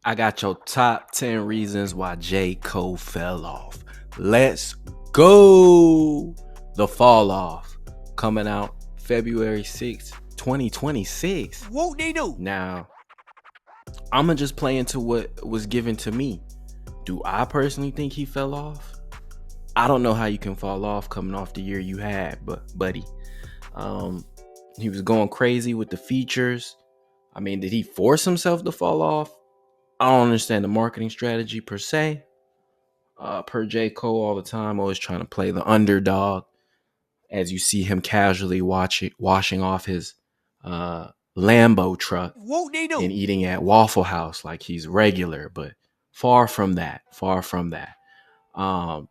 I got your top 10 reasons why J. Cole fell off. Let's go. The Fall Off, coming out February 6th, 2026. Whoop they do. Now, I'm going to just play into what was given to me. Do I personally think he fell off? I don't know how you can fall off coming off the year you had, but buddy, he was going crazy with the features. I mean, did he force himself to fall off? I don't understand the marketing strategy per se. Per J. Cole all the time, always trying to play the underdog. As you see him casually washing off his Lambo truck Whoop they do. and eating at Waffle House like he's regular, but far from that. Now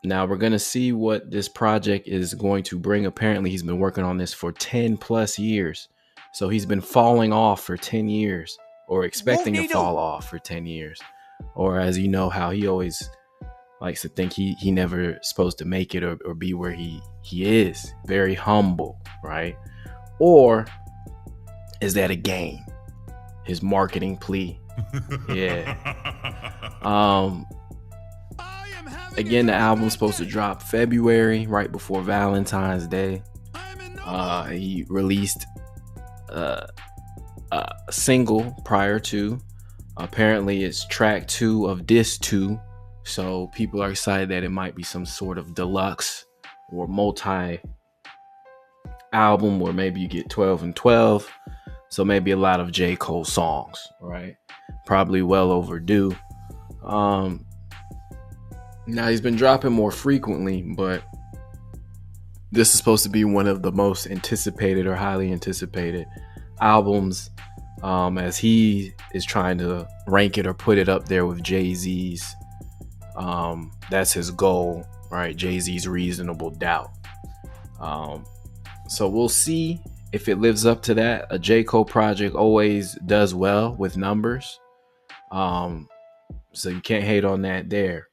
we're going to see what this project is going to bring. Apparently, he's been working on this for 10 plus years. So he's been falling off for 10 years or expecting to fall off for 10 years. Or as you know, how he always likes to think he never supposed to make it or be where he is. Very humble, right? Or is that a game? His marketing plea. Yeah. Again, the album's supposed to drop February, right before Valentine's Day. He released a single prior to. Apparently, it's track 2 of Disc 2. So people are excited that it might be some sort of deluxe or multi album where maybe you get 12 and 12. So maybe a lot of J. Cole songs, right? Probably well overdue. Now he's been dropping more frequently, but this is supposed to be one of the most anticipated or highly anticipated albums, as he is trying to rank it or put it up there with Jay-Z's. That's his goal, right? Jay-Z's Reasonable Doubt. So we'll see if it lives up to that. A J. Cole project always does well with numbers. So you can't hate on that there.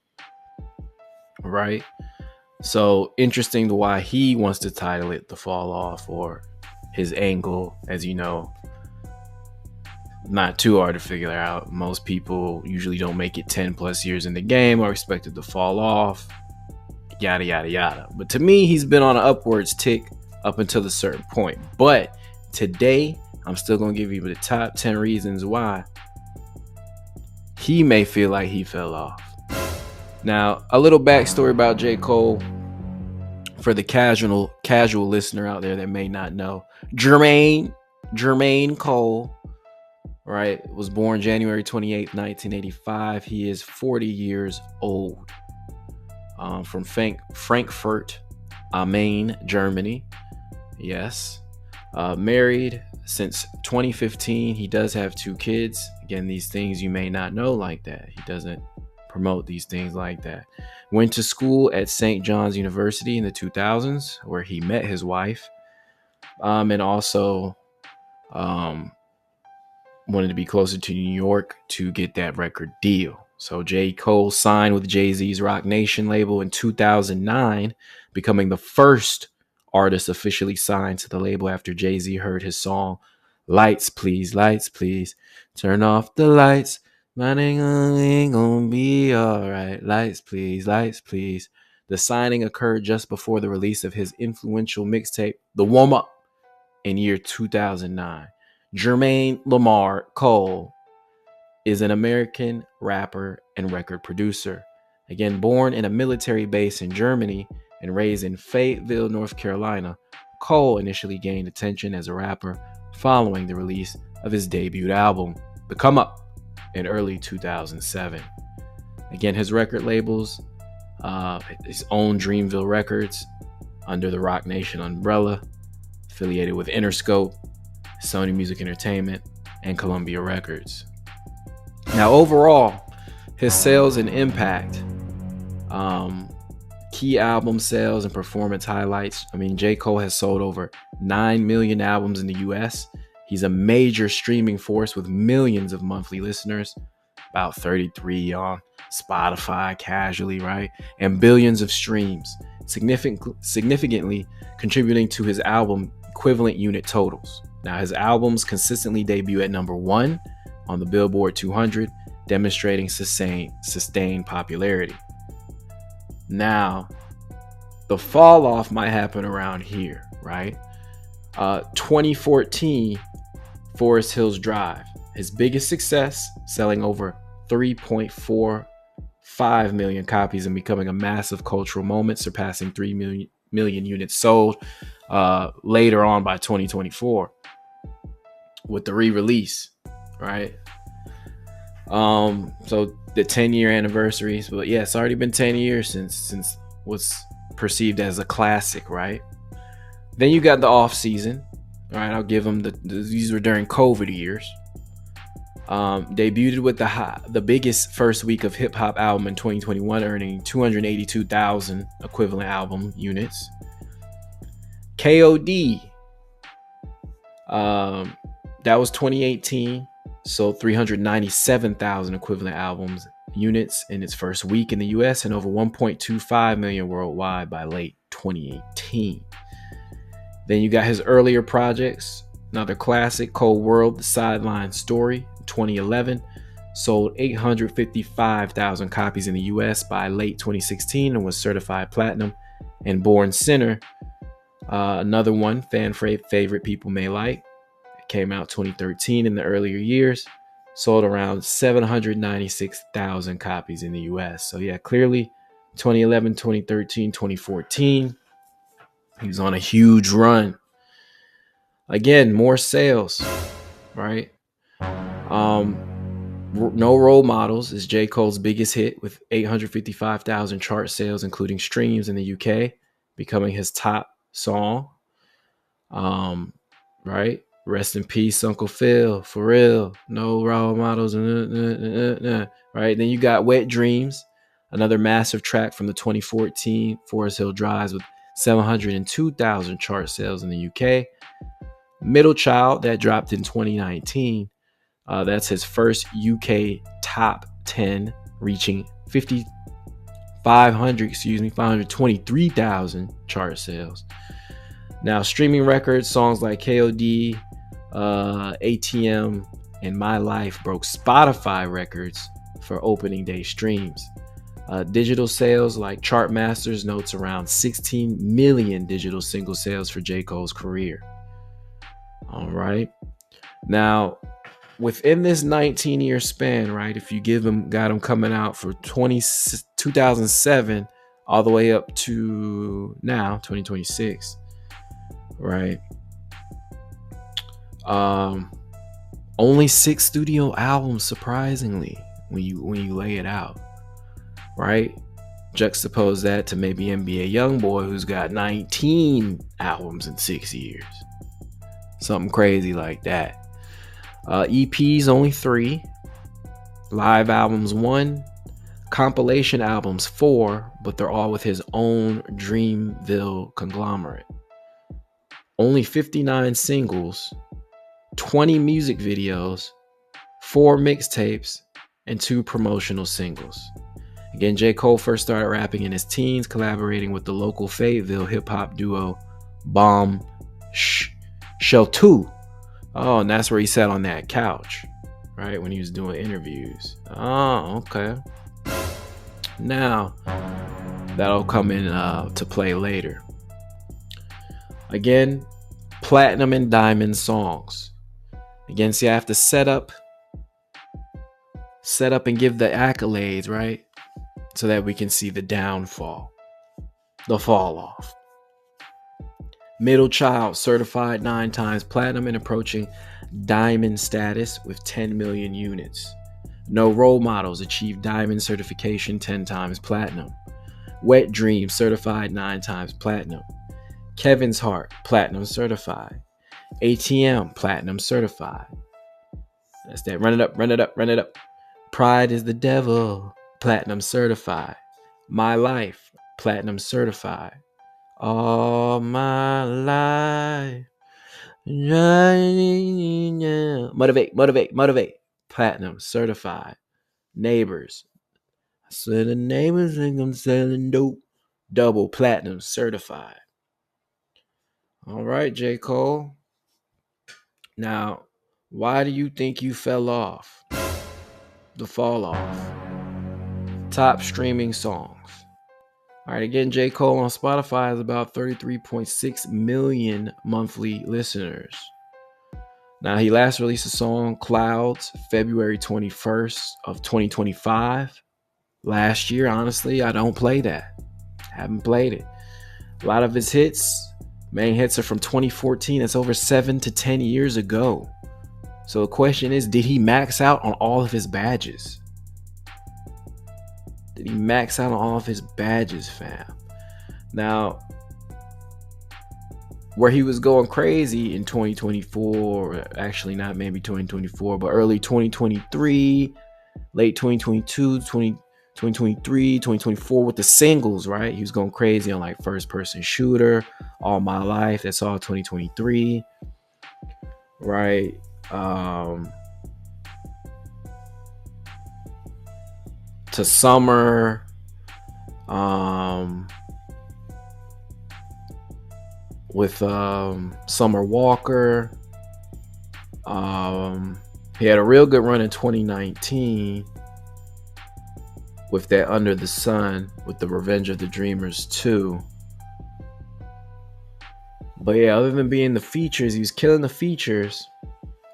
Right? So interesting to why he wants to title it The Fall Off, or his angle, as you know. Not too hard to figure out. Most people usually don't make it 10 plus years in the game or expected to fall off. Yada, yada, yada. But to me, he's been on an upwards tick up until a certain point. But today, I'm still going to give you the top 10 reasons why he may feel like he fell off. Now, a little backstory about J. Cole for the casual listener out there that may not know. Jermaine Cole, right, was born January 28th, 1985. He is 40 years old. From Frankfurt am Main, Germany. Yes. Married since 2015. He does have 2 kids. Again, these things you may not know like that. He doesn't promote these things like that. Went to school at St. John's University in the 2000s, where he met his wife, and also wanted to be closer to New York to get that record deal. So J. Cole signed with Jay-Z's Rock Nation label in 2009, becoming the first artist officially signed to the label after Jay-Z heard his song Lights Please, Turn Off the Lights, my nigga ain't gonna be alright. Lights please. The signing occurred just before the release of his influential mixtape, The Warm Up, in year 2009. Jermaine Lamar Cole is an American rapper and record producer. Again, born in a military base in Germany and raised in Fayetteville, North Carolina, Cole initially gained attention as a rapper following the release of his debut album, The Come Up, in early 2007. Again, his record labels, his own Dreamville Records under the Rock Nation umbrella, affiliated with Interscope, Sony Music Entertainment, and Columbia Records. Now, overall, his sales and impact, key album sales and performance highlights. I mean, J. Cole has sold over 9 million albums in the US. He's a major streaming force with millions of monthly listeners, about 33 on Spotify casually, right? And billions of streams, significantly contributing to his album equivalent unit totals. Now, his albums consistently debut at number 1 on the Billboard 200 demonstrating sustained popularity. Now, the fall off might happen around here, right? 2014, Forest Hills Drive, his biggest success, selling over 3.45 million copies and becoming a massive cultural moment, surpassing 3 million units sold later on by 2024 with the re-release, right? So the 10-year anniversaries, but yeah, it's already been 10 years since what's perceived as a classic, right? Then you got the off season. All right, I'll give them these were during COVID years. Debuted with the biggest first week of hip hop album in 2021, earning 282,000 equivalent album units. KOD, that was 2018, sold 397,000 equivalent albums units in its first week in the US and over 1.25 million worldwide by late 2018. Then you got his earlier projects, another classic, Cold World, The Sideline Story, 2011, sold 855,000 copies in the US by late 2016 and was certified platinum. And Born Sinner, another one fan favorite people may like. It came out 2013 in the earlier years, sold around 796,000 copies in the US. So yeah, clearly 2011, 2013, 2014, he was on a huge run. Again, more sales, right? No Role Models is J. Cole's biggest hit with 855,000 chart sales, including streams in the UK, becoming his top song. Right? Rest in peace, Uncle Phil, for real. No Role Models. Right? Then you got Wet Dreams, another massive track from the 2014 Forest Hill Drives with 702,000 chart sales in the UK. Middle Child, that dropped in 2019. That's his first UK top 10, reaching 523,000 chart sales. Now, streaming records, songs like KOD, ATM, and My Life broke Spotify records for opening day streams. Digital sales, like Chartmasters notes around 16 million digital single sales for J. Cole's career. All right. Now, within this 19-year span, right, if you got him coming out for 2007 all the way up to now, 2026, right? Only 6 studio albums, surprisingly, when you lay it out, right? Juxtapose that to maybe NBA Youngboy, who's got 19 albums in 6 years. Something crazy like that. EPs only 3, live albums 1, compilation albums 4, but they're all with his own Dreamville conglomerate. Only 59 singles, 20 music videos, 4 mixtapes, and 2 promotional singles. Again, J. Cole first started rapping in his teens, collaborating with the local Fayetteville hip-hop duo Bomb Shell 2. Oh, and that's where he sat on that couch, right, when he was doing interviews. Oh, okay. Now, that'll come in to play later. Again, platinum and diamond songs. Again, see, I have to set up and give the accolades, right, so that we can see the downfall, the fall off. Middle Child, certified 9 times platinum and approaching diamond status with 10 million units. No Role Models achieved diamond certification 10 times platinum. Wet Dreams, certified 9 times platinum. Kevin's Heart, platinum certified. ATM, platinum certified. That's that. Run it up, run it up, run it up. Pride is the Devil, platinum certified. My Life, platinum certified. All my life. Motivate. Platinum certified. Neighbors. I said the neighbors think I'm selling dope. Double platinum certified. All right, J. Cole. Now, why do you think you fell off? The Fall Off. Top streaming songs. All right, again, J. Cole on Spotify has about 33.6 million monthly listeners. Now, he last released a song, Clouds, February 21st of 2025. Last year, honestly, I don't play that. Haven't played it. A lot of his main hits are from 2014. That's over 7 to 10 years ago. So the question is, did he max out on all of his badges? Did he max out on all of his badges, fam? Now, where he was going crazy in 2024, or actually not maybe 2024, but early 2023, late 2022, 2023, 2024 with the singles, right? He was going crazy on like First Person Shooter, All My Life. That's all 2023, right? To Summer, with Summer Walker. He had a real good run in 2019 with that Under the Sun, with the Revenge of the Dreamers 2. But yeah, other than being the features, he was killing the features.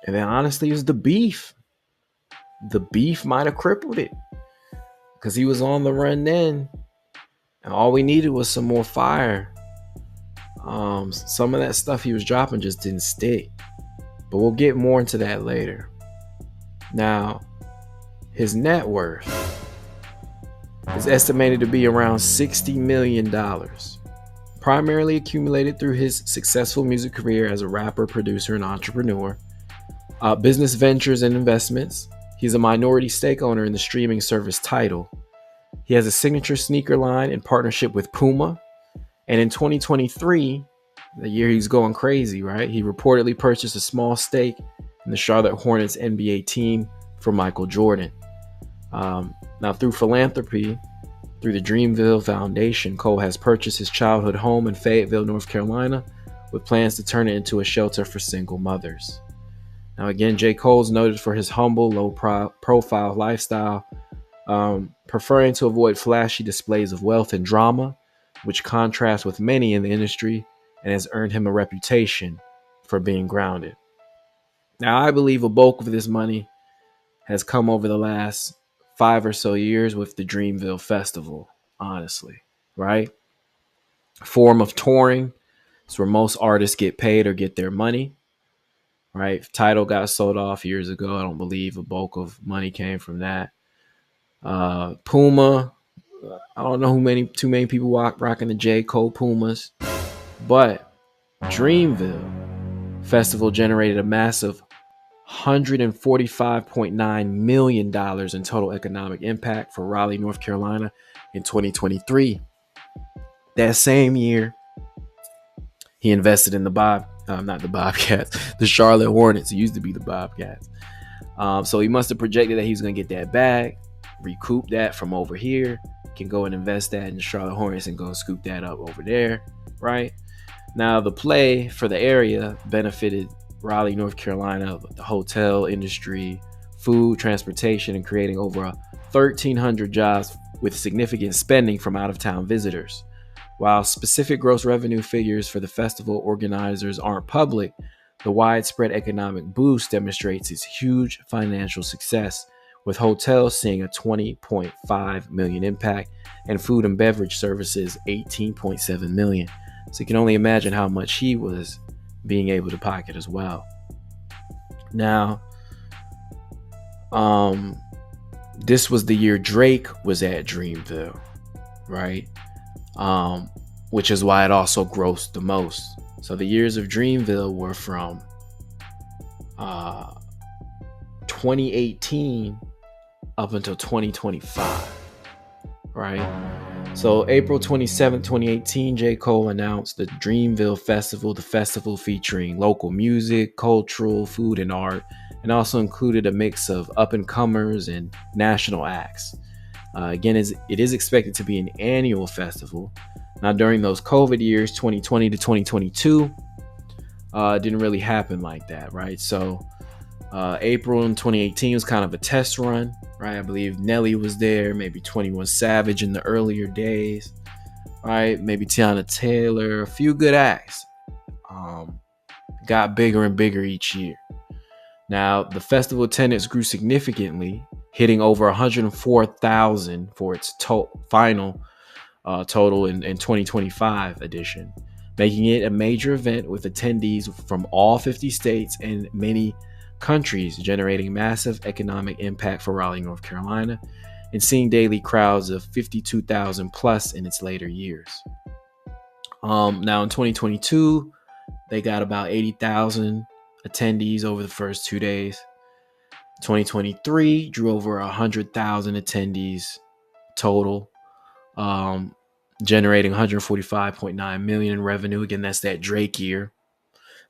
And then honestly, it was the beef. The beef might have crippled it, because he was on the run then, and all we needed was some more fire. Some of that stuff he was dropping just didn't stick, but we'll get more into that later. Now, his net worth is estimated to be around $60 million, primarily accumulated through his successful music career as a rapper, producer, and entrepreneur, business ventures and investments. He's a minority stake owner in the streaming service Tidal. He has a signature sneaker line in partnership with Puma. And in 2023, the year he's going crazy, right? He reportedly purchased a small stake in the Charlotte Hornets NBA team for Michael Jordan. Now, through philanthropy, through the Dreamville Foundation, Cole has purchased his childhood home in Fayetteville, North Carolina, with plans to turn it into a shelter for single mothers. Now, again, J. Cole's noted for his humble, low-profile lifestyle, preferring to avoid flashy displays of wealth and drama, which contrasts with many in the industry and has earned him a reputation for being grounded. Now, I believe a bulk of this money has come over the last 5 or so years with the Dreamville Festival, honestly, right? A form of touring. It's where most artists get paid or get their money. Right, Tidal got sold off years ago. I don't believe a bulk of money came from that. Puma, I don't know too many people rocking the J. Cole Pumas, but Dreamville Festival generated a massive $145.9 million in total economic impact for Raleigh, North Carolina in 2023. That same year, he invested in the Charlotte Hornets. It used to be the Bobcats. So he must have projected that he was going to get that bag, recoup that from over here, can go and invest that in the Charlotte Hornets and go scoop that up over there, right? Now, the play for the area benefited Raleigh, North Carolina, the hotel industry, food, transportation, and creating over 1,300 jobs with significant spending from out-of-town visitors. While specific gross revenue figures for the festival organizers aren't public, the widespread economic boost demonstrates its huge financial success, with hotels seeing a $20.5 million impact and food and beverage services $18.7 million. So you can only imagine how much he was being able to pocket as well. Now, this was the year Drake was at Dreamville, right? Which is why it also grossed the most. So the years of Dreamville were from 2018 up until 2025, right? So April 27, 2018, J. Cole announced the Dreamville Festival, the festival featuring local music, cultural, food, and art, and also included a mix of up-and-comers and national acts. Again, it is expected to be an annual festival. Now, during those COVID years, 2020 to 2022, it didn't really happen like that, right? So April in 2018 was kind of a test run. right? I believe Nelly was there, maybe 21 Savage in the earlier days, right? Maybe Tiana Taylor, a few good acts. Got bigger and bigger each year. Now, the festival attendance grew significantly, hitting over 104,000 for its final total in 2025 edition, making it a major event with attendees from all 50 states and many countries, generating massive economic impact for Raleigh, North Carolina, and seeing daily crowds of 52,000 plus in its later years. Now in 2022, they got about 80,000 attendees over the first 2 days. 2023 drew over 100,000 attendees total, generating 145.9 million in revenue. Again, that's that Drake year.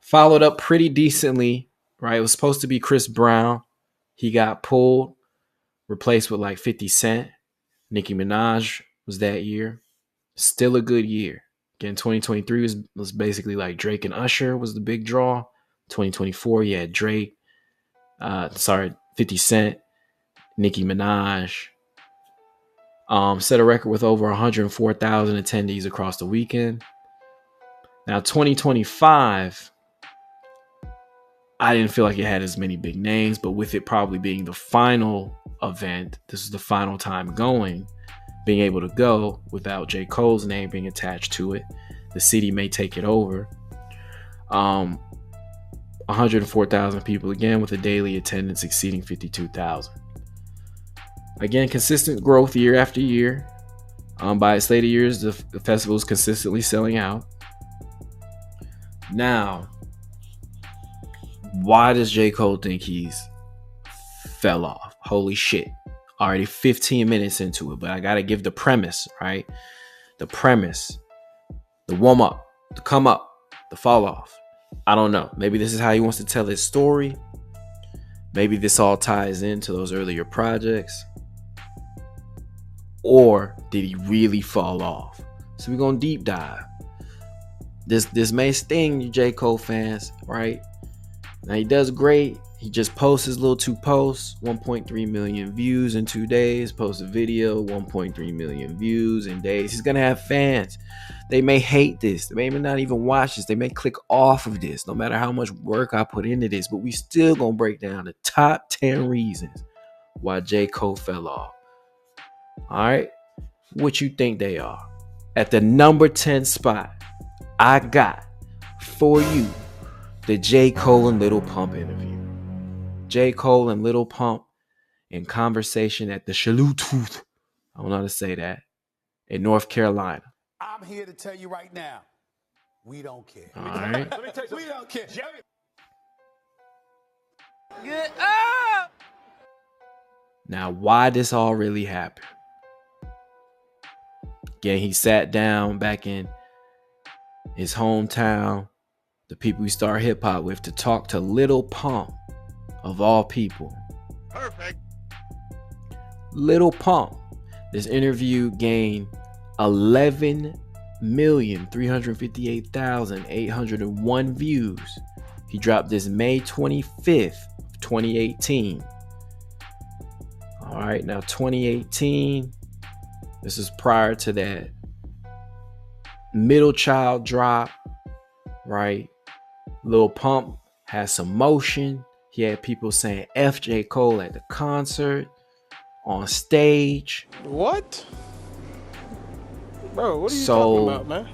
Followed up pretty decently, right? It was supposed to be Chris Brown. He got pulled, replaced with like 50 Cent. Nicki Minaj was that year. Still a good year. Again, 2023 was basically like Drake and Usher was the big draw. 2024, you had Drake, 50 Cent, Nicki Minaj. Set a record with over 104,000 attendees across the weekend. Now, 2025, I didn't feel like it had as many big names, but with it probably being the final event, this is the final time going, being able to go without J. Cole's name being attached to it. The city may take it over. 104,000 people again, with a daily attendance exceeding 52,000. Again, consistent growth year after year. By its later years, the festival is consistently selling out. Now, why does J. Cole think he's fell off? Holy shit. Already 15 minutes into it, but I gotta give the premise, right? The premise, the warm up, the come up, the fall off. I don't know. Maybe this is how he wants to tell his story. Maybe this all ties into those earlier projects. Or did he really fall off? So we're gonna deep dive. This may sting you J. Cole fans, right? Now he does great. He just posts his little 2 posts, 1.3 million views in 2 days. Posts a video, 1.3 million views in days. He's gonna have fans. They may hate this. They may not even watch this. They may click off of this, no matter how much work I put into this. But we still gonna break down the top 10 reasons why J. Cole fell off. All right, what you think they are? At the number 10 spot, I got for you the J. Cole and Lil Pump interview. J. Cole and Lil Pump in conversation at the Chaluteau, I don't know how to say that, in North Carolina. I'm here to tell you right now, we don't care. All right. Let me tell you, we don't care. Get up! Now, why this all really happened? Again, he sat down back in his hometown, the people he started hip hop with, to talk to Lil Pump, of all people. Perfect. Lil Pump. This interview gained 11,358,801 views. He dropped this May 25th, 2018. All right, now 2018. This is prior to that Middle Child drop, right? Lil Pump has some motion. He had people saying F J. Cole at the concert, on stage. What? Bro, what are you talking about, man?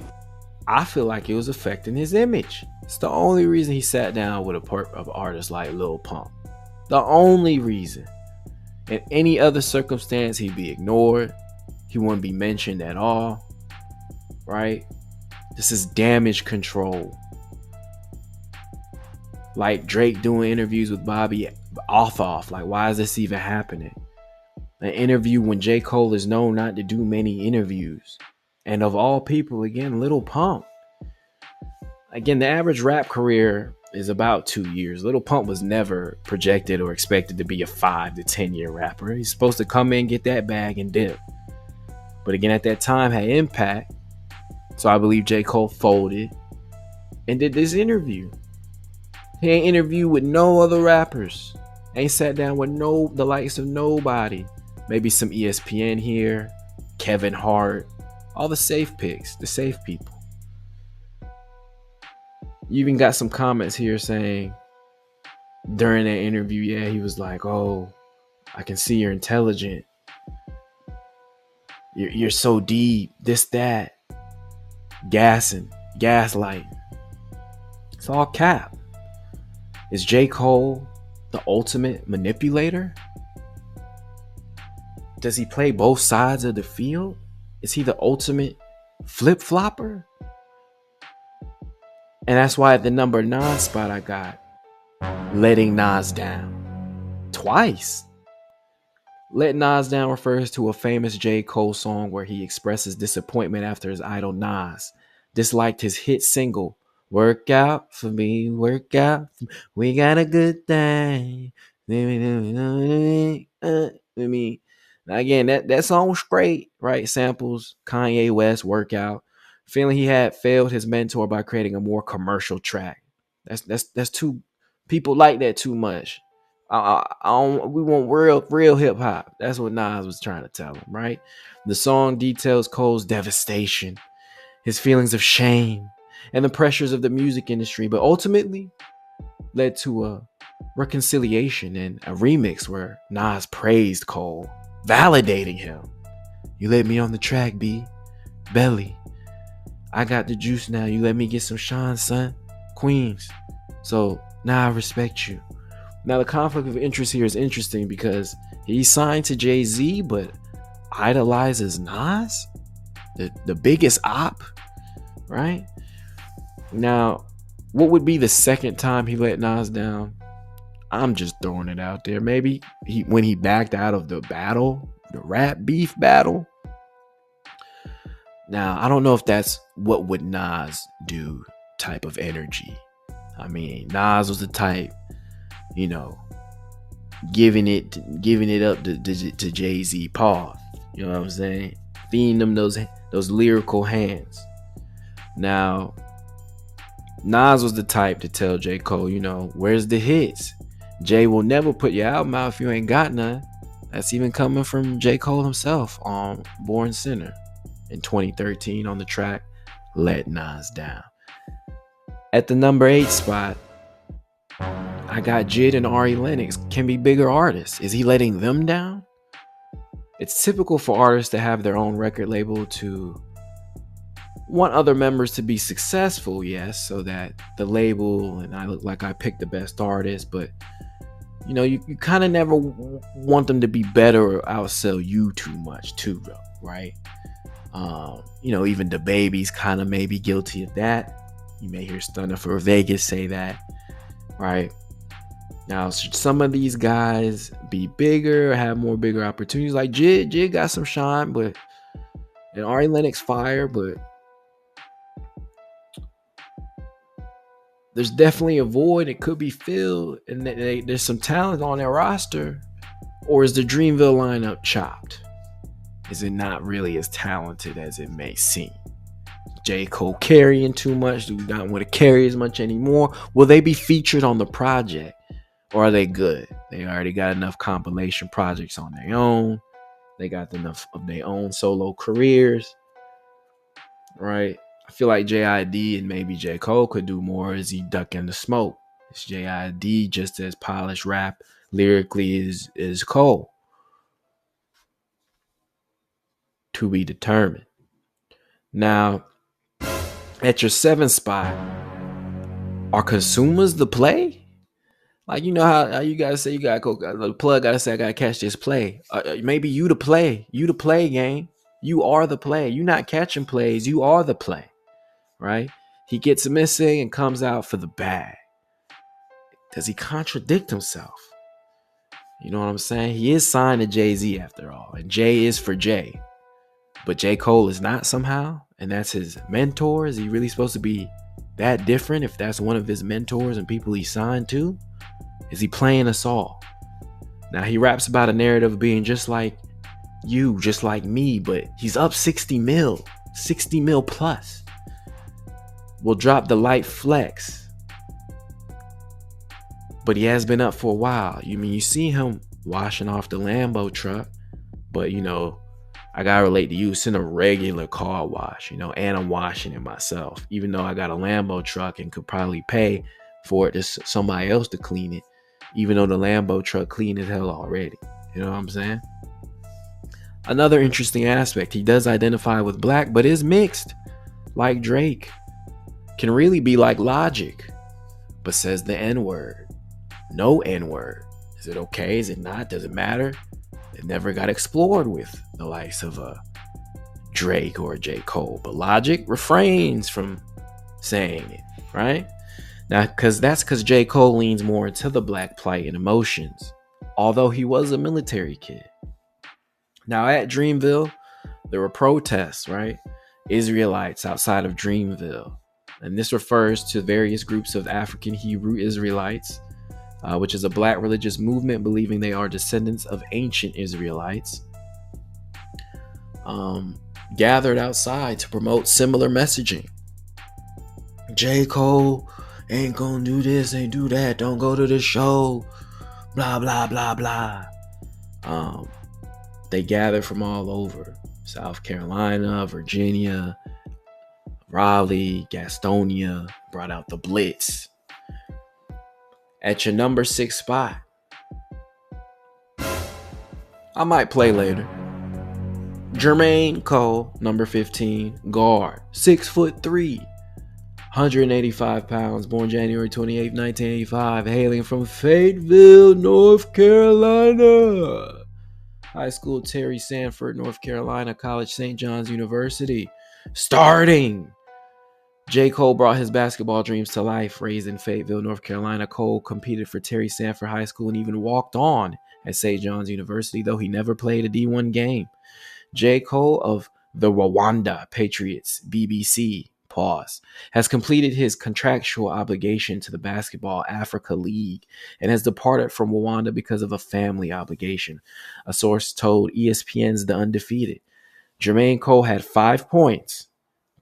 I feel like it was affecting his image. It's the only reason he sat down with an artist like Lil Pump. The only reason. In any other circumstance, he'd be ignored. He wouldn't be mentioned at all. Right? This is damage control. Like Drake doing interviews with Bobby off. Like, why is this even happening? An interview when J. Cole is known not to do many interviews. And of all people, again, Lil Pump. Again, the average rap career is about 2 years. Lil Pump was never projected or expected to be a 5 to 10 year rapper. He's supposed to come in, get that bag, and dip. But again, at that time, had impact. So I believe J. Cole folded and did this interview. He ain't interviewed with no other rappers Ain't sat down with the likes of nobody. Maybe some ESPN here, Kevin Hart, all the safe picks, the safe people. You even got some comments here saying during that interview, yeah, he was like, "Oh, I can see you're intelligent. You're so deep. This, that, gaslighting. It's all cap." Is J. Cole the ultimate manipulator? Does he play both sides of the field? Is he the ultimate flip-flopper? And that's why at the number 9 spot I got letting Nas down. Twice. Let Nas Down refers to a famous J. Cole song where he expresses disappointment after his idol Nas disliked his hit single, Work Out For Me, Work Out, We Got a Good Thing. I mean, now again, that song was great, right? Samples, Kanye West, Workout. Feeling he had failed his mentor by creating a more commercial track. That's too, people like that too much. We want real hip hop. That's what Nas was trying to tell him, right? The song details Cole's devastation, his feelings of shame, and the pressures of the music industry, but ultimately led to a reconciliation and a remix where Nas praised Cole, validating him. You let me on the track, B. Belly. I got the juice now. You let me get some shine, son. Queens. So now I respect you. Now the conflict of interest here is interesting because he's signed to Jay-Z, but idolizes Nas, the biggest op, right? Now, what would be the second time he let Nas down? I'm just throwing it out there. Maybe when he backed out of the battle, the rap beef battle. Now, I don't know if that's what would Nas do type of energy. I mean, Nas was the type, you know, giving it up to Jay-Z. Pause. You know what I'm saying? Feeding them those lyrical hands. Now, Nas was the type to tell J. Cole, you know, where's the hits? Jay will never put your album out if you ain't got none. That's even coming from J. Cole himself on Born Sinner in 2013 on the track Let Nas Down. At the number 8 spot, I got Jid and Ari Lennox. Can be bigger artists. Is he letting them down? It's typical for artists to have their own record label to want other members to be successful, yes, so that the label and I look like I picked the best artist, but you know, you kind of never want them to be better or outsell you too much too, though, right? You know, even the babies kind of may be guilty of that. You may hear Stunner for Vegas say that, right? Now, should some of these guys be bigger, have more bigger opportunities? Like Jid got some shine, but and Ari Lennox fire, but there's definitely a void. It could be filled, and there's some talent on their roster. Or is the Dreamville lineup chopped? Is it not really as talented as it may seem? J. Cole carrying too much? Do we not want to carry as much anymore? Will they be featured on the project? Or are they good? They already got enough compilation projects on their own. They got enough of their own solo careers, right? I feel like JID and maybe J. Cole could do more as he ducking the smoke. Is JID just as polished rap lyrically as Cole? To be determined. Now, at your 7th spot, are consumers the play? Like, you know how you guys say you gotta go, the plug gotta say I gotta catch this play. Maybe you the play. You the play, gang. You are the play. You not catching plays. You are the play. Right? He gets missing and comes out for the bag. Does he contradict himself? You know what I'm saying? He is signed to Jay-Z after all. And Jay is for Jay. But J. Cole is not somehow. And that's his mentor. Is he really supposed to be that different if that's one of his mentors and people he signed to? Is he playing us all? Now he raps about a narrative of being just like you, just like me, but he's up 60 mil plus. We'll drop the light flex. but he has been up for a while. You see him washing off the Lambo truck, but I gotta relate to you. It's in a regular car wash, and I'm washing it myself, even though I got a Lambo truck and could probably pay for it to somebody else to clean it, even though the Lambo truck clean as hell already. You know what I'm saying? Another interesting aspect, he does identify with black, but is mixed, like Drake. Can really be like Logic, but says the N-word. No N-word. Is it okay? Is it not? Does it matter? It never got explored with the likes of Drake or J. Cole. But Logic refrains from saying it, right? Now, because J. Cole leans more into the black plight and emotions, although he was a military kid. Now, at Dreamville, there were protests, right? Israelites outside of Dreamville. And this refers to various groups of African Hebrew Israelites, which is a black religious movement believing they are descendants of ancient Israelites, gathered outside to promote similar messaging. J. Cole ain't gonna do this, ain't do that, don't go to the show, blah, blah, blah, blah. They gathered from all over, South Carolina, Virginia, Raleigh, Gastonia, brought out the Blitz. At your number 6 spot, I might play later. Jermaine Cole, number 15, guard, 6'3", 185 pounds, born January 28, 1985, hailing from Fayetteville, North Carolina. High school, Terry Sanford, North Carolina. College, St. John's University. Starting. J. Cole brought his basketball dreams to life. Raised in Fayetteville, North Carolina, Cole competed for Terry Sanford High School and even walked on at St. John's University, though he never played a D1 game. J. Cole of the Rwanda Patriots, BBC, has completed his contractual obligation to the Basketball Africa League and has departed from Rwanda because of a family obligation, a source told ESPN's The Undefeated. Jermaine Cole had 5 points,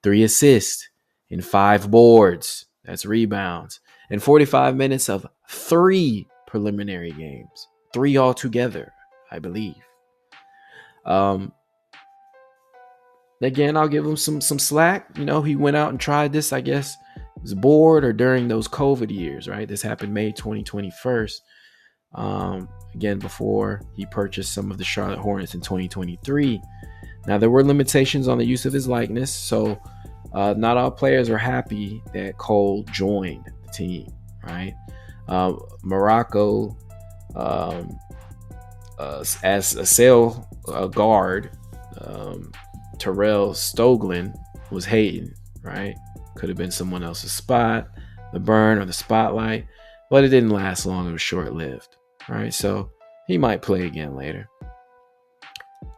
3 assists, and 5 boards, that's rebounds, and 45 minutes of 3 preliminary games. 3 altogether, I believe. Again, I'll give him some slack. He went out and tried this, I guess, he was bored or during those COVID years, right? This happened May 2021. Again, before he purchased some of the Charlotte Hornets in 2023. Now, there were limitations on the use of his likeness, so not all players are happy that Cole joined the team, right? Morocco, as a sale guard, Terrell Stoglin was hating, right? Could have been someone else's spot, the burn or the spotlight, but it didn't last long. It was short-lived, right? So he might play again later.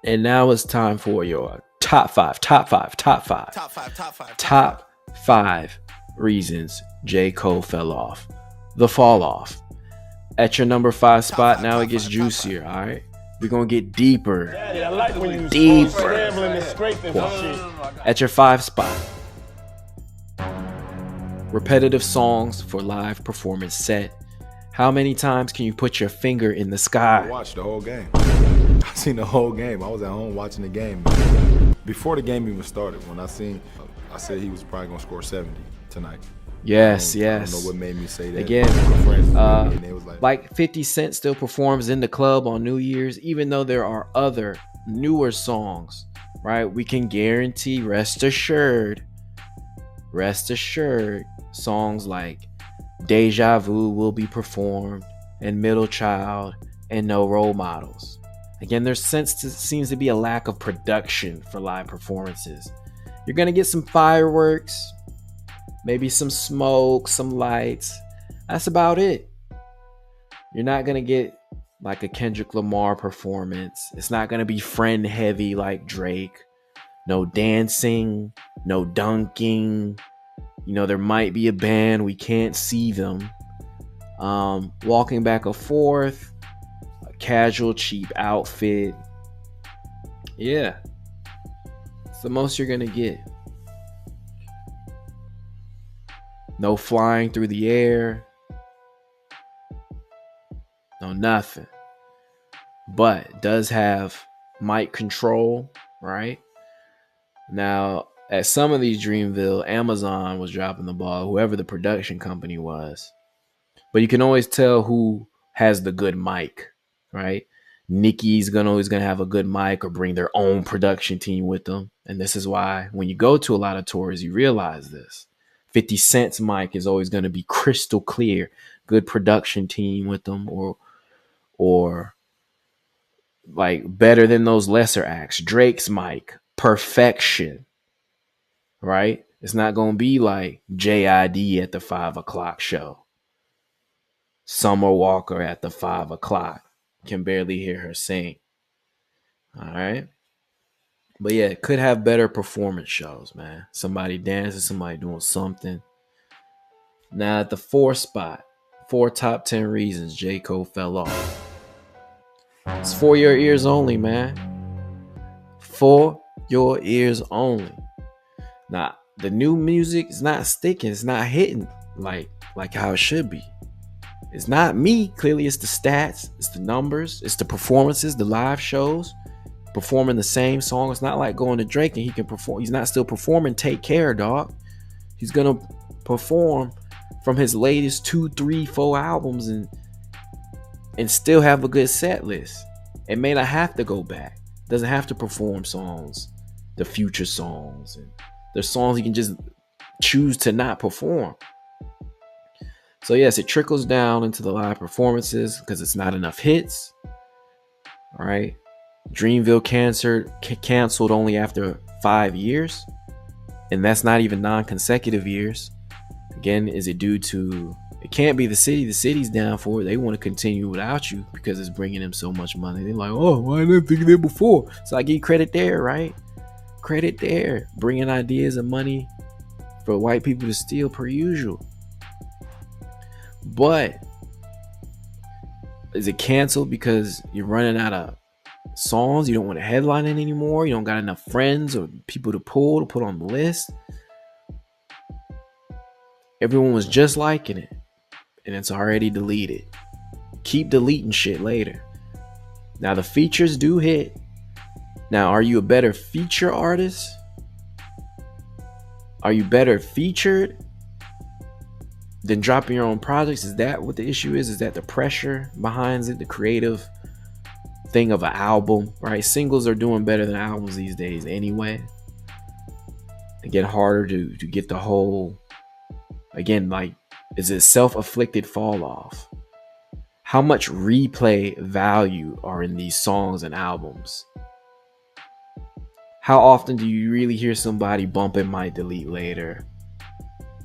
And now it's time for your top five reasons J. Cole fell off. The fall off. At your number 5 spot, now it gets juicier, all right? We're going to get deeper. Daddy, I like when you deeper. and scraping for shit. At your 5 spot, repetitive songs for live performance set. How many times can you put your finger in the sky? I watched the whole game. I seen the whole game. I was at home watching the game. Before the game even started, when I said he was probably going to score 70 tonight. Yes. I don't know what made me say that. Again, and they was like 50 Cent still performs in the club on New Year's, even though there are other newer songs, right? We can guarantee, rest assured, songs like Deja Vu will be performed, and Middle Child, and No Role Models. Again, there seems to be a lack of production for live performances. You're going to get some fireworks, maybe some smoke, some lights. That's about it. You're not going to get like a Kendrick Lamar performance. It's not going to be friend heavy like Drake. No dancing, no dunking. There might be a band. We can't see them. Walking back and forth. A casual, cheap outfit. Yeah. It's the most you're going to get. No flying through the air. know, nothing. But does have mic control, right? Now, at some of these Dreamville, Amazon was dropping the ball, whoever the production company was. But you can always tell who has the good mic, right? Nicki's always gonna have a good mic or bring their own production team with them. And this is why when you go to a lot of tours, you realize this. 50 Cent's mic is always going to be crystal clear, good production team with them, or like better than those lesser acts. Drake's mic, perfection, right? It's not going to be like JID at the 5 o'clock show. Summer Walker at the 5 o'clock. Can barely hear her sing. All right. But yeah, it could have better performance shows, man. Somebody dancing, somebody doing something. Now at the 4th spot, 4 top 10 reasons J. Cole fell off. It's for your ears only, man. For your ears only. Now, the new music is not sticking. It's not hitting like how it should be. It's not me. Clearly, it's the stats. It's the numbers. It's the performances, the live shows. Performing the same song. It's not like going to Drake and he can perform. He's not still performing Take Care, dog. He's going to perform from his latest 2, 3, 4 albums and still have a good set list. It may not have to go back. Doesn't have to perform songs, the future songs. And there's songs he can just choose to not perform. So yes, it trickles down into the live performances because it's not enough hits. All right. Dreamville canceled only after 5 years. And that's not even non-consecutive years. Again, is it due to, it can't be the city. The city's down for it. They want to continue without you because it's bringing them so much money. They're like, oh, why didn't I think of that before? So I give you credit there, right? Credit there. Bringing ideas and money for white people to steal per usual. But is it canceled because you're running out of songs? You don't want to headline it anymore? You don't got enough friends or people to put on the list? Everyone was just liking it and it's already deleted. Keep deleting shit later. Now the features do hit. Now, are you a better feature artist? Are you better featured than dropping your own projects? Is that what the issue is? Is that the pressure behind it, the creative thing of an album, right? Singles are doing better than albums these days anyway. It get harder to get the whole, again, like, is it self-afflicted fall off? How much replay value are in these songs and albums? How often do you really hear somebody bumping might delete later?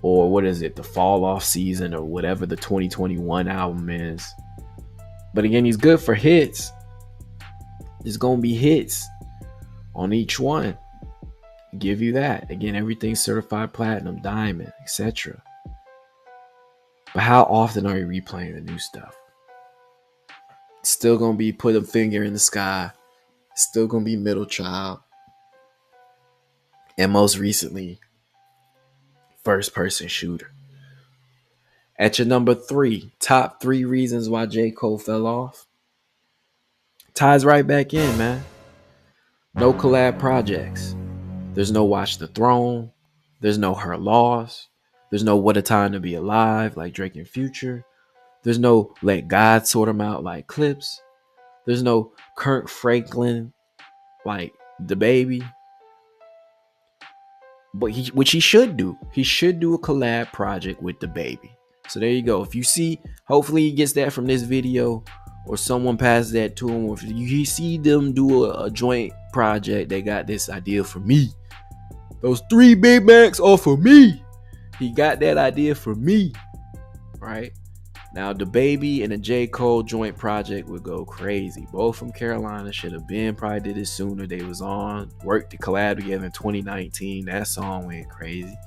Or what is it, the fall off season or whatever the 2021 album is? But again, he's good for hits. There's going to be hits on each one. Give you that. Again, everything's certified platinum, diamond, etc. But how often are you replaying the new stuff? It's still going to be Put a Finger in the Sky. It's still going to be Middle Child. And most recently, First Person Shooter. At your number 3, top 3 reasons why J. Cole fell off. Ties right back in, man. No collab projects. There's no Watch the Throne. There's no Her Loss. There's no What a Time to Be Alive like Drake and Future. There's no Let God Sort 'Em Out like Clips. There's no Kirk Franklin like The Baby. But which he should do. He should do a collab project with The Baby. So there you go. If you see, hopefully he gets that from this video or someone passes that to him. Or if you see them do a joint project, they got this idea for me. Those 3 Big Macs are for me. He got that idea for me. Right? Now, The Baby and the J. Cole joint project would go crazy. Both from Carolina. Should have been. Probably did it sooner. They was on. Worked to collab together in 2019. That song went crazy.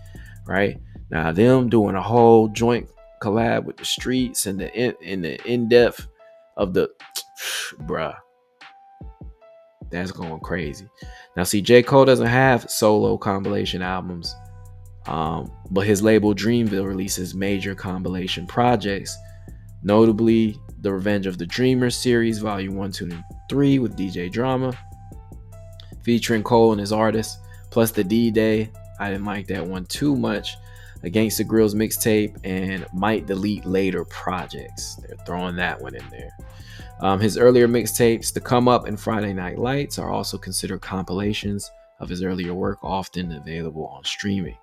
Right? Now, them doing a whole joint collab with the streets and the in-depth of the... Bruh. That's going crazy. Now, see, J. Cole doesn't have solo compilation albums. But his label Dreamville releases major compilation projects Notably, the Revenge of the Dreamers series, Volume 1, 2, and 3 with DJ Drama, featuring Cole and his artists, plus the D-Day. I didn't like that one too much. Against the Grills mixtape and Might Delete Later projects. They're throwing that one in there. His earlier mixtapes, The Come Up and Friday Night Lights, are also considered compilations of his earlier work, often available on streaming.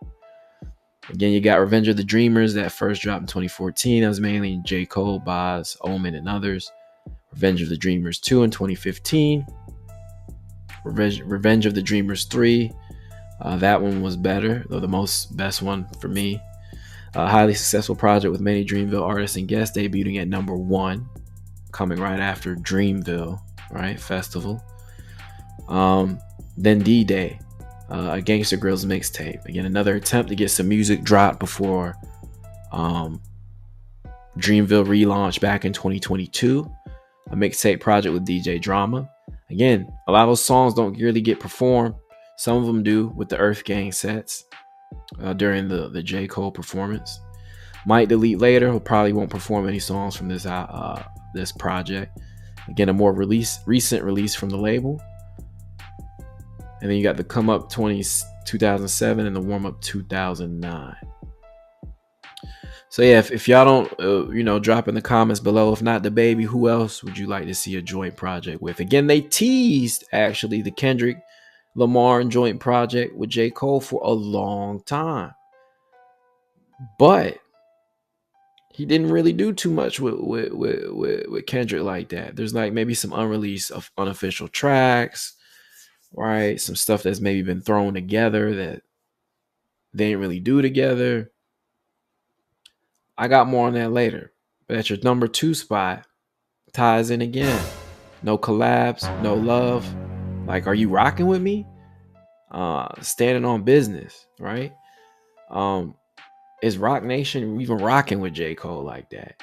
Again, you got Revenge of the Dreamers that first dropped in 2014. That was mainly J. Cole, Boz, Omen, and others. Revenge of the Dreamers 2 in 2015. Revenge of the Dreamers 3. That one was better, though the best one for me. Highly successful project with many Dreamville artists and guests, debuting at number 1, coming right after Dreamville, right? Festival. Then D-Day, a Gangsta Grills mixtape. Again, another attempt to get some music dropped before Dreamville relaunch back in 2022. A mixtape project with DJ Drama. Again, a lot of those songs don't really get performed. Some of them do with the Earth Gang sets during the J. Cole performance. Might Delete Later, who probably won't perform any songs from this project. Again, a more recent release from the label. And then you got the Come Up 2007 and the Warm Up 2009. So yeah, if y'all don't, drop in the comments below. If not the baby, who else would you like to see a joint project with? Again, they teased actually the Kendrick Lamar joint project with J. Cole for a long time, but he didn't really do too much with Kendrick like that. There's like maybe some unreleased of unofficial tracks, right? Some stuff that's maybe been thrown together that they didn't really do together. I got more on that later. But at your number 2 spot, ties in again. No collabs, no love. Like, are you rocking with me? Standing on business, right? Is Rock Nation even rocking with J. Cole like that?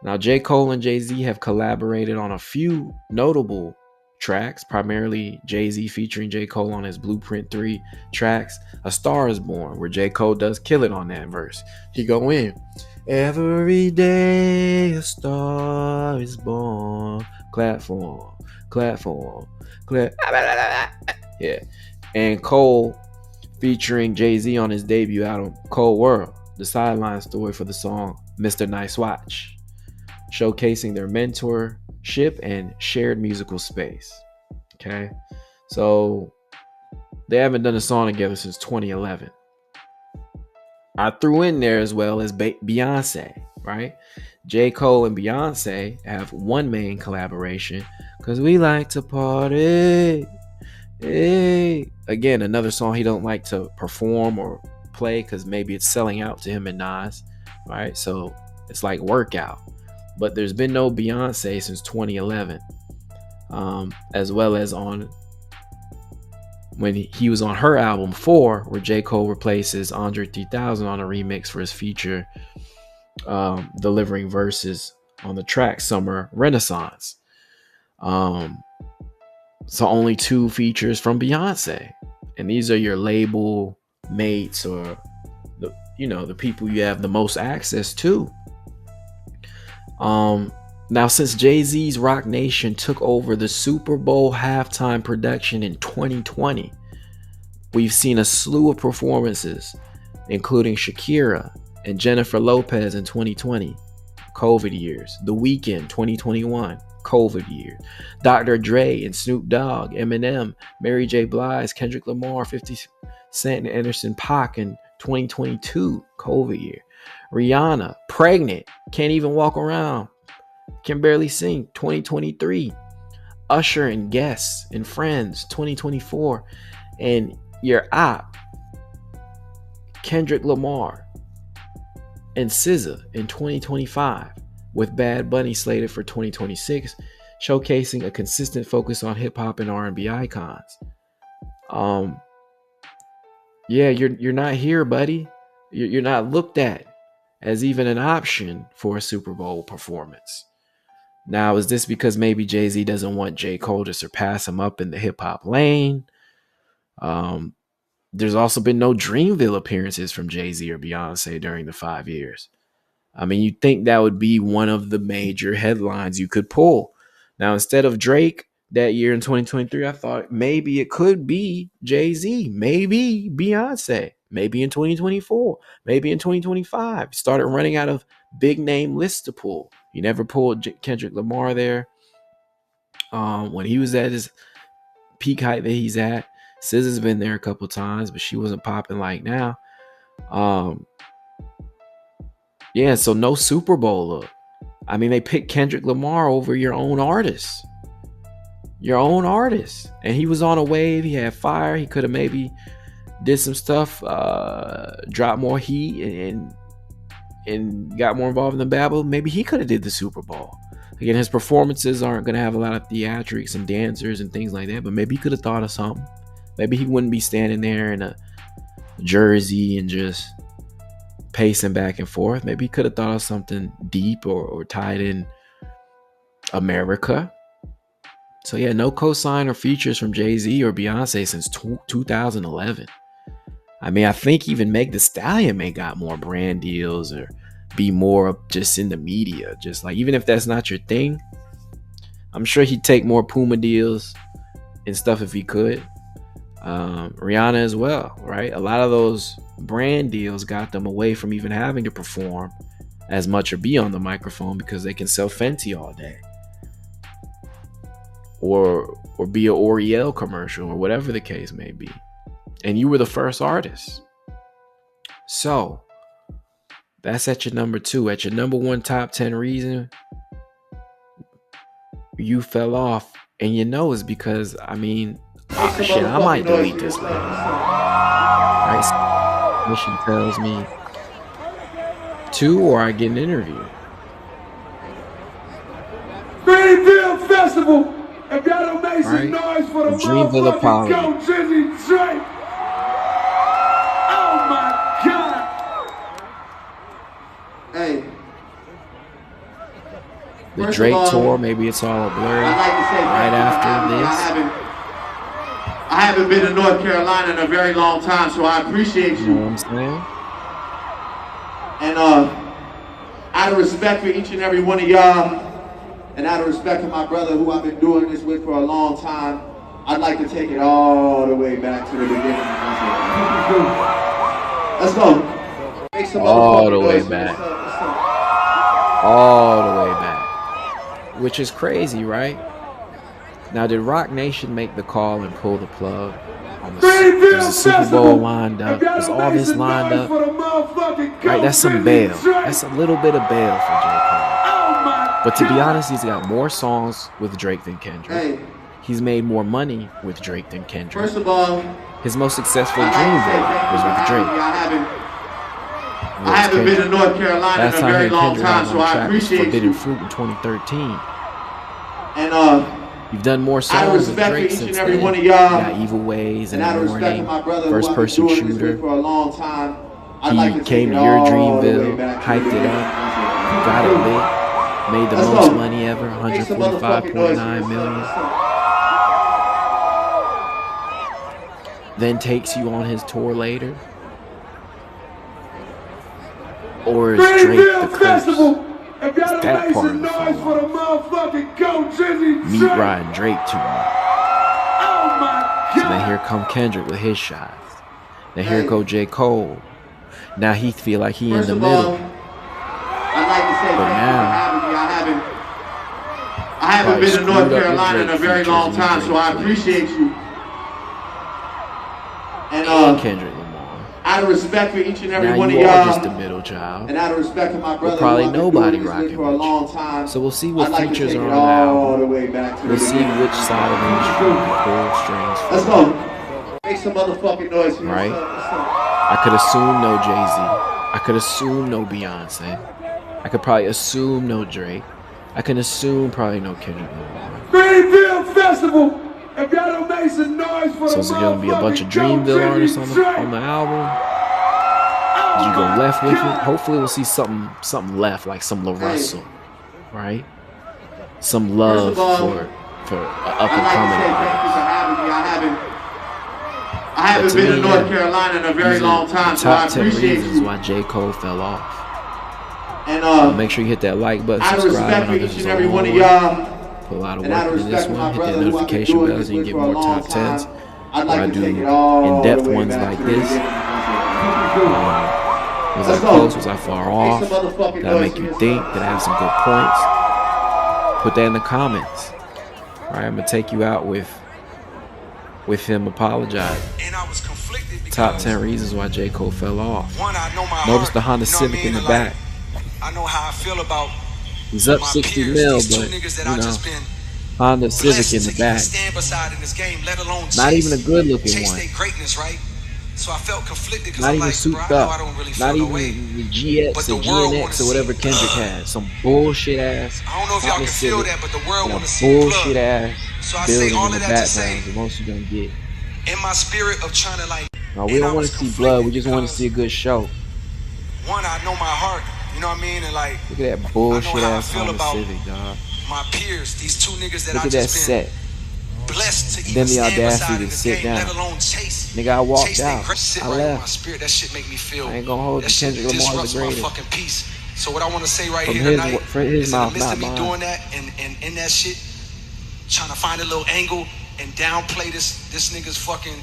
Now, J. Cole and Jay-Z have collaborated on a few notable tracks, primarily Jay-Z featuring J. Cole on his Blueprint 3 tracks. A Star Is Born, where J. Cole does kill it on that verse. He go in. Every day a star is born. Clap for him. Clap for him. Clap. Yeah. And Cole featuring Jay-Z on his debut album, Cold World, the sideline story for the song Mr. Nice Watch, showcasing their mentorship and shared musical space. Okay. So they haven't done a song together since 2011. I threw in there as well as Beyonce, right? J. Cole and Beyonce have one main collaboration, Cause We Like to Party. Hey. Again, another song he don't like to perform or play because maybe it's selling out to him and Nas, right? So it's like workout. But there's been no Beyonce since 2011, as well as on when he was on her album 4, where J. Cole replaces Andre 3000 on a remix for his feature, delivering verses on the track Summer Renaissance. So only 2 features from Beyonce, and these are your label mates or the people you have the most access to. Now, since Jay-Z's Rock Nation took over the Super Bowl halftime production in 2020, we've seen a slew of performances, including Shakira and Jennifer Lopez in 2020, COVID years, The Weeknd 2021, COVID year, Dr. Dre and Snoop Dogg, Eminem, Mary J. Blige, Kendrick Lamar, 50 Cent, and Anderson .Paak in 2022, COVID year, Rihanna, pregnant, can't even walk around, can barely sing, 2023, Usher and Guests and Friends, 2024, and your op, Kendrick Lamar and SZA in 2025, with Bad Bunny slated for 2026, showcasing a consistent focus on hip-hop and R&B icons. Yeah, you're not here, buddy. You're not looked at as even an option for a Super Bowl performance. Now, is this because maybe Jay-Z doesn't want J. Cole to surpass him up in the hip-hop lane? There's also been no Dreamville appearances from Jay-Z or Beyonce during the 5 years. I mean, you'd think that would be one of the major headlines you could pull. Now, instead of Drake that year in 2023, I thought maybe it could be Jay-Z, maybe Beyonce, maybe in 2024, maybe in 2025. Started running out of big name lists to pull. You never pulled Kendrick Lamar there. When he was at his peak height that he's at, SZA's been there a couple times, but she wasn't popping like now. Yeah, so no Super Bowl look. I mean, they picked Kendrick Lamar over your own artist. Your own artist. And he was on a wave. He had fire. He could have maybe did some stuff, dropped more heat and got more involved in the battle. Maybe he could have did the Super Bowl. Again, his performances aren't going to have a lot of theatrics and dancers and things like that, but maybe he could have thought of something. Maybe he wouldn't be standing there in a jersey and just pacing back and forth. Maybe he could have thought of something deep or tied in America. So yeah, no cosign or features from Jay-Z or Beyonce since 2011. I mean, I think even Meg Thee Stallion may got more brand deals or be more just in the media. Just like, even if that's not your thing, I'm sure he'd take more Puma deals and stuff if he could. Rihanna as well, right? A lot of those brand deals got them away from even having to perform as much or be on the microphone because they can sell Fenty all day. Or be a L'Oreal commercial or whatever the case may be. And you were the first artist. So that's at your number 2. At your number 1 top 10 reason you fell off. And you know it's because, I mean, shit, I might delete this later. Right? Mission tells me 2 or I get an interview. Dreamville Festival. If y'all don't make some noise for the Dreamville apology. Go Drizzy Drake. Oh my God. Hey. The Drake tour, maybe it's all a blur right after this. I haven't been to North Carolina in a very long time, so I appreciate you. You know what I'm saying? And out of respect for each and every one of y'all, and out of respect for my brother who I've been doing this with for a long time, I'd like to take it all the way back to the beginning. Let's go. Make some all the way back. All the way back. Which is crazy, right? Now, did Rock Nation make the call and pull the plug on the Super Bowl lined up? Was all this lined up? Right, that's some bail. That's a little bit of bail for J. Cole. But to be honest, he's got more songs with Drake than Kendrick. He's made more money with Drake than Kendrick. First of all, his most successful Dreamville was with Drake. I haven't been to North Carolina in a very long time, so I appreciate Forbidden you. Fruit in 2013. And you've done more songs with Drake since then. One of you y'all, got Evil Ways and out of Warning, my brother, First Person Shooter. For a long time, He came to your Dreamville, hyped it up, got it lit, made the most money ever, 145.9 million. Then takes you on his tour later. Or is Drake the curse? Is that part of the fall? Meat riding Drake too much. So then here come Kendrick with his shots. Then here go J. Cole. Now he feel like he in the middle. I'd like to say But now, I haven't been to North Carolina in a very long time, so I appreciate you. And Kendrick Lamar. Out of respect for each and every Now one of you are y'all, just the middle child. and out of respect for my brother, probably who I've been nobody doing this rocking for a with you. long time. So we'll see what I'd like to features take are it on the all album. the way back to We'll the see beginning. which side of the industry we pull strings from. Let's go. Make some motherfucking noise here. Right? Let's go. I could assume no Jay-Z. I could assume no Beyonce. I could probably assume no Drake. I can assume probably no Kendrick Lamar. Dreamville Festival. If y'all don't make some noise for So is it gonna be a bunch of Dreamville artists on the album? Did you go left with it? Hopefully we'll see something left, like some La Russell, right? Some love for up and coming. I haven't been to North Carolina in a very long time, so I top 10 appreciate reasons you. why J. Cole fell off. And Make sure you hit that like button, out of subscribe. respect I for know this each is and a every long one of one. y'all, Put a lot of and out work of into this respect for one. my Hit that brother who I've been notification doing bell this so you with can get for a more long top 10s. time, I'd Where I like to do take it all in-depth the way ones back like to the this. beginning. Was I Let's go. close? Was I far Make off? some motherfucking Did I noise make for you yourself. think? Did I have some good points? Put that in the comments. All right, I'm gonna take you out with him apologizing. And I was conflicted because Top 10 reasons why J. Cole fell off. one, I know my Notice heart, the Honda you know what I Civic mean? in the And, back. I know how I feel about He's up my 60 peers, mil, these two but niggas that you I know, just been Honda Civic blessed in to the even back. stand beside in this game, let alone Not even a good looking chase one. their greatness, right? So I felt conflicted because Not I'm even like, bro, I souped know up. I don't really feel Not no even way. the GX But or the world wanna GNX or whatever see Kendrick blood. had. Some bullshit ass I don't know if y'all Honda can feel Civic that, but the world and want a to see bullshit blood. ass So I say building all in the of that to say, background is the most you're gonna get. in my spirit of trying to like, No, we and don't I want was to see blood. We just want to because, see a good show. one, I know my heart, you know what I mean? And like, Look at that I know bullshit how I ass feel Honda about Civic, dog. my peers, these two niggas that Look I at that just been set. blessed to Then even the stand audacity beside to in this sit game, down. let alone chase. Nigga, I walked Chase they out. great sit I right with my left. spirit. That shit make me feel. I ain't gonna hold that you. shit Kendrick Lamar's the disrupts my greatest. fucking peace. So what I want to say right From here his, tonight from his is in the mouth, midst not of me mine. doing that and in that shit, trying to find a little angle and downplay this nigga's fucking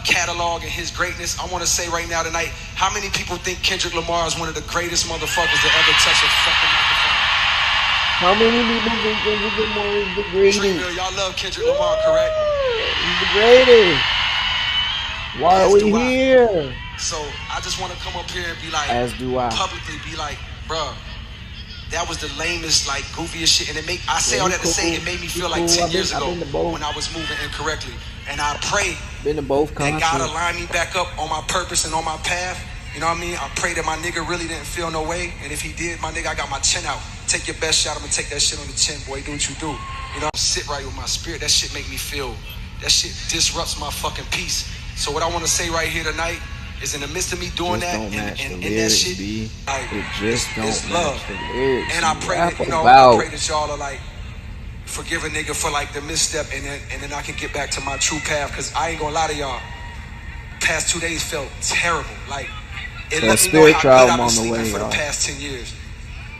catalog and his greatness. I want to say right now tonight, how many people think Kendrick Lamar is one of the greatest motherfuckers to ever touch a fucking microphone? How many people think Kendrick Lamar is the greatest? Dreamville, y'all love Kendrick Lamar, correct? He's the greatest. Why are As we do I. here? So I just want to come up here and be like, As do I. publicly be like, bruh, that was the lamest, like goofiest shit. And I say all that to say it made me feel like 10 years ago when I was moving incorrectly. And I pray Been to both that God concerts. aligned me back up on my purpose and on my path. You know what I mean? I pray that my nigga really didn't feel no way. And if he did, my nigga, I got my chin out. Take your best shot. I'm gonna take that shit on the chin, boy. Do what you do. You know, sit right with my spirit. That shit make me feel. That shit disrupts my fucking peace. So what I want to say right here tonight is in the midst of me doing Just that don't match and the that lyrics, shit, B. like, It just don't it's match love. the lyrics. And I pray that, you know, I pray that y'all are like, forgive a nigga for like the misstep and then I can get back to my true path. Cause I ain't gonna lie to y'all. Past 2 days felt terrible. Like, it So let me know how good I've been on the sleeping way, for the y'all. past 10 years.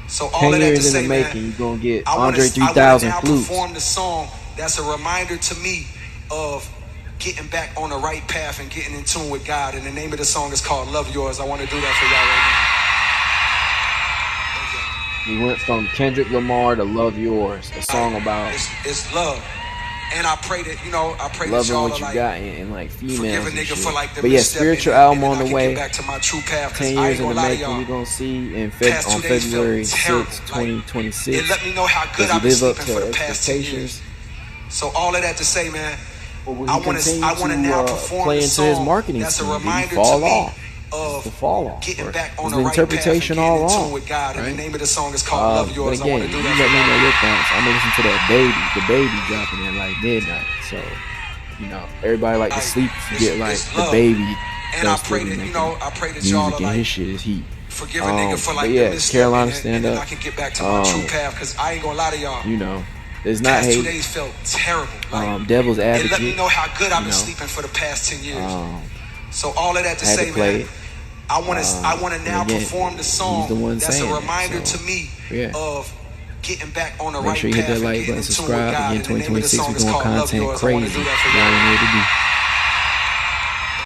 So all 10 of that to years in say, the man, making, you're gonna get I Andre want to 3000 now flutes. perform the song that's a reminder to me of getting back on the right path and getting in tune with God. And the name of the song is called Love Yours. I want to do that for y'all right now. We went from Kendrick Lamar to Love Yours, a song about It's love. And I pray that, you know, I pray that loving y'all what are you like, got and like females forgive a and nigga shit. for like the But yeah, misstep spiritual and album then on I the can way. get back to my true path. 10 I years ain't in the gonna lie to making. y'all. We're gonna see in Past 2 on days felt February terrible. 6th, Like, 2026. it let me know how good Does I've he been live up sleeping to for the past 10 years. expectations? So all of that to say, man, Or will I he want continue to now to perform play the into his song marketing that's a scheme? Did he reminder fall to me off? of The fall off. getting Or back on is the the right path and interpretation getting all in tune wrong? with God. And Right? the name of the song is called Love But Yours. I again, want to do you that let for me know y'all. your thoughts. I'm gonna listen to that the baby dropping at like midnight. So, you know, everybody like to Like, sleep, forget like it's the love. baby. And I That's pray really that, you making know, I pray that y'all music are and like, his shit is heat. forgive a nigga for like But yeah, the misstep Carolina and stand then up. I can get back to my true path. Cause I ain't gonna lie to y'all. You know, it's not Past 2 hate. days felt terrible. Like, Devil's it Advocate. let me know how good I've been you know, sleeping for the past 10 years. So all of that to had to say, play man, it. I want to now again, perform the he's song the one that's a saying it, reminder so, to me yeah. of getting back on the Make right sure you hit path that and like getting button, in tune with subscribe. God. Again, And the name of the 2026, song we're is going called Love content Yours. I want to crazy. do that for You y'all. already know what to do.